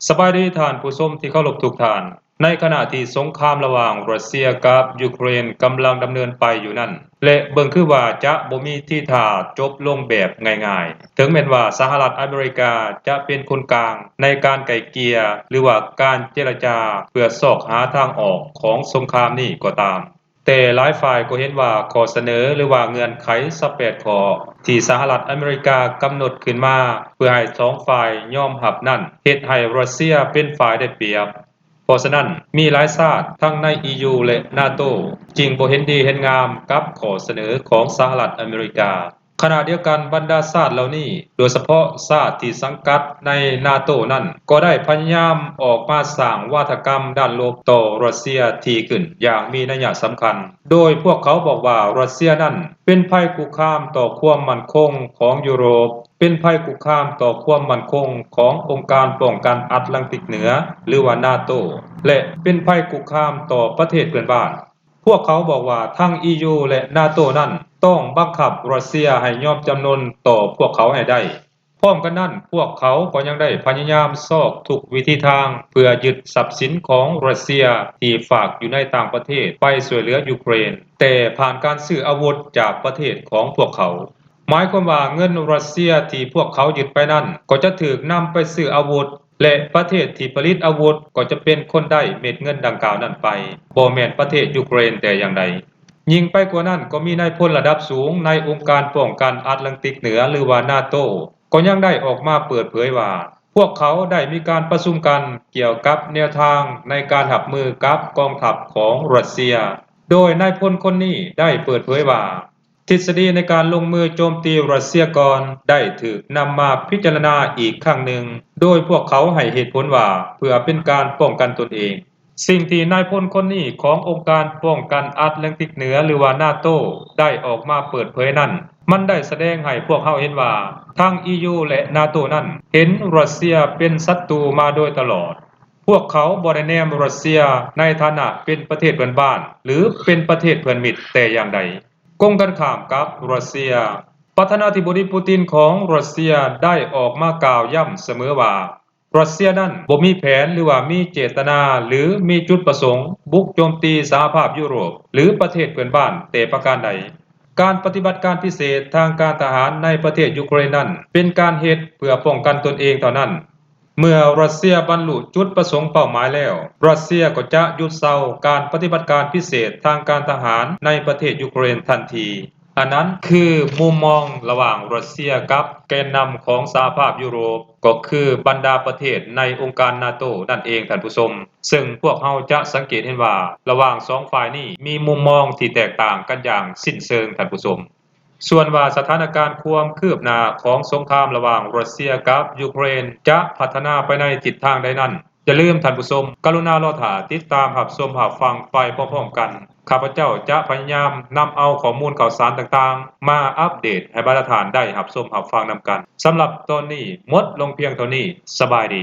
สบายดีท่านผู้ชมที่เคารพทุกท่านในขณะที่สงครามระหว่างรัสเซียกับยูเครนกำลังดำเนินไปอยู่นั่นและเบิ่งคือว่าจะบ่มีที่ท่าจบลงแบบง่ายๆถึงแม้นว่าสหรัฐอเมริกาจะเป็นคนกลางในการไกล่เกลี่ยหรือว่าการเจรจาเพื่อซอกหาทางออกของสงครามนี้ก็ตามแต่หลายฝ่ายก็เห็นว่าข้อเสนอหรือว่าเงื่อนไข18ข้อที่สหรัฐอเมริกากำหนดขึ้นมาเพื่อให้2ฝ่ายยอมรับนั่นเฮ็ดให้รัสเซียเป็นฝ่ายได้เปรียบเพราะฉะนั้นมีหลายชาติทั้งใน EU และ NATO จึงบ่เห็นดีเห็นงามกับข้อเสนอของสหรัฐอเมริกาขณะเดียวกันบรรดาชาติเหล่านี้โดยเฉพาะชาติที่สังกัดใน NATO นั้นก็ได้พยายามออกมาสร้างวาทกรรมด้านลบต่อรัสเซียที่ขึ้นอย่างมีนัยสำคัญโดยพวกเขาบอกว่ารัสเซียนั้นเป็นภัยคุกคามต่อความมั่นคงของยุโรปเป็นภัยคุกคามต่อความมั่นคงขององค์การป้องกันแอตแลนติกเหนือหรือว่า NATO และเป็นภัยคุกคามต่อประเทศเพื่อนบ้านพวกเขาบอกว่าทั้ง EU และ NATO นั้นต้องบังคับรัสเซียให้ยอมจำนนต่อพวกเขาให้ได้พร้อมกันนั้นพวกเขาก็ยังได้พยายามซอกทุกวิธีทางเพื่อยึดทรัพย์สินของรัสเซียที่ฝากอยู่ในต่างประเทศไปช่วยเหลือยูเครนแต่ผ่านการซื้ออาวุธจากประเทศของพวกเขาหมายความว่าเงินรัสเซียที่พวกเขายึดไปนั้นก็จะถูกนำไปซื้ออาวุธและประเทศที่ผลิตอาวุธก็จะเป็นคนได้เม็ดเงินดังกล่าวนั้นไปบ่แม่นประเทศยูเครนแต่อย่างใดยิ่งไปกว่านั้นก็มีนายพลระดับสูงในองค์การป้องกันแอตแลนติกเหนือหรือว่า NATO ก็ยังได้ออกมาเปิดเผยว่าพวกเขาได้มีการประชุมกันเกี่ยวกับแนวทางในการรับมือกับกองทัพของรัสเซียโดยนายพลคนนี้ได้เปิดเผยว่าทฤษฎีในการลงมือโจมตีรัสเซียก่อนได้ถูกนำมาพิจารณาอีกครั้งหนึ่งโดยพวกเขาให้เหตุผลว่าเพื่อเป็นการป้องกันตนเองสิ่งที่นายพลคนนี้ขององค์การป้องกันแอตแลนติกเหนือหรือว่า NATO ได้ออกมาเปิดเผยนั้นมันได้แสดงให้พวกเขาเห็นว่าทั้ง EU และ NATO นั้นเห็นรัสเซียเป็นศัตรูมาโดยตลอดพวกเขาบ่ได้แนมรัสเซียในฐานะเป็นประเทศเพื่อนบ้านหรือเป็นประเทศเพื่อนมิตรแต่อย่างใดกงกันข้ามกับรัสเซียประธานาธิบดีปูตินของรัสเซียได้ออกมากล่าวย้ำเสมอว่ารัสเซียนั้นบ่มีแผนหรือว่ามีเจตนาหรือมีจุดประสงค์บุกโจมตีสหภาพยุโรปหรือประเทศเพื่อนบ้านแต่ประการใดการปฏิบัติการพิเศษทางการทหารในประเทศยูเครนนั้นเป็นการเฮ็ดเพื่อป้องกันตนเองเท่านั้นเมื่อรัสเซียบรรลุจุดประสงค์เป้าหมายแล้วรัสเซียก็จะหยุดเซาการปฏิบัติการพิเศษทางการทหารในประเทศยูเครนทันทีอันนั้นคือมุมมองระหว่างรัสเซียกับแกนนำของสหภาพยุโรปก็คือบรรดาประเทศในองค์การ NATO นั่นเองท่านผู้ชมซึ่งพวกเราจะสังเกตเห็นว่าระหว่าง2ฝ่ายนี้มีมุมมองที่แตกต่างกันอย่างสิ้นเชิงท่านผู้ชมส่วนว่าสถานการณ์ความคืบหน้าของสงครามระหว่างรัสเซียกับยูเครนจะพัฒนาไปในทิศทางใดนั้นอย่าลืมท่านผู้ชมกรุณารอท่าติดตามรับชมรับฟังไปพร้อมๆกันข้าพเจ้าจะพยายามนำเอาข้อมูลข่าวสารต่างๆมาอัปเดตให้บรรดาท่านได้รับชมรับฟังนำกันสำหรับตอนนี้หมดลงเพียงเท่านี้สบายดี